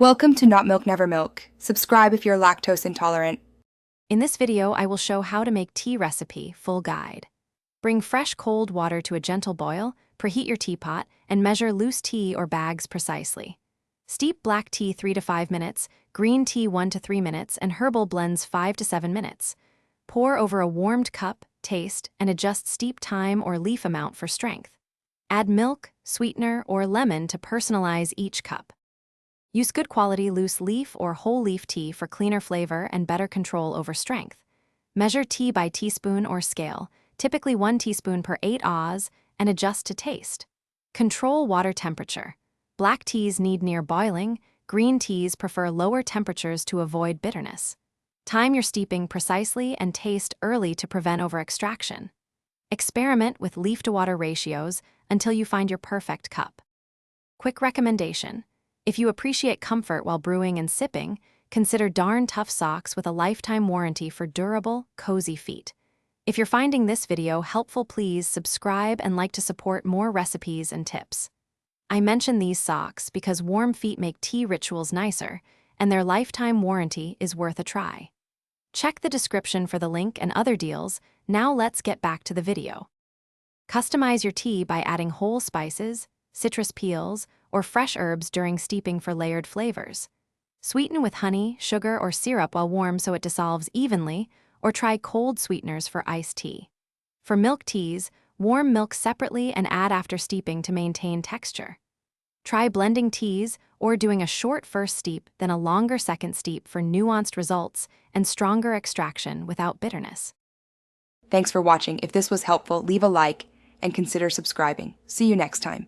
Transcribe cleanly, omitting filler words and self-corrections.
Welcome to Not Milk Never Milk. Subscribe if you're lactose intolerant. In this video, I will show how to make tea recipe full guide. Bring fresh cold water to a gentle boil, preheat your teapot, and measure loose tea or bags precisely. Steep black tea 3 to 5 minutes, green tea 1 to 3 minutes, and herbal blends 5 to 7 minutes. Pour over a warmed cup, taste, and adjust steep time or leaf amount for strength. Add milk, sweetener, or lemon to personalize each cup. Use good quality loose leaf or whole leaf tea for cleaner flavor and better control over strength. Measure tea by teaspoon or scale, typically 1 teaspoon per 8 Oz, and adjust to taste. Control water temperature. Black teas need near boiling, green teas prefer lower temperatures to avoid bitterness. Time your steeping precisely and taste early to prevent over-extraction. Experiment with leaf-to-water ratios until you find your perfect cup. Quick recommendation. If you appreciate comfort while brewing and sipping, consider Darn Tough socks with a lifetime warranty for durable, cozy feet. If you're finding this video helpful, please subscribe and like to support more recipes and tips. I mention these socks because warm feet make tea rituals nicer, and their lifetime warranty is worth a try. Check the description for the link and other deals. Now let's get back to the video. Customize your tea by adding whole spices, citrus peels, or fresh herbs during steeping for layered flavors. Sweeten with honey, sugar, or syrup while warm so it dissolves evenly, or try cold sweeteners for iced tea. For milk teas, warm milk separately and add after steeping to maintain texture. Try blending teas or doing a short first steep, then a longer second steep for nuanced results and stronger extraction without bitterness. Thanks for watching. If this was helpful, leave a like and consider subscribing. See you next time.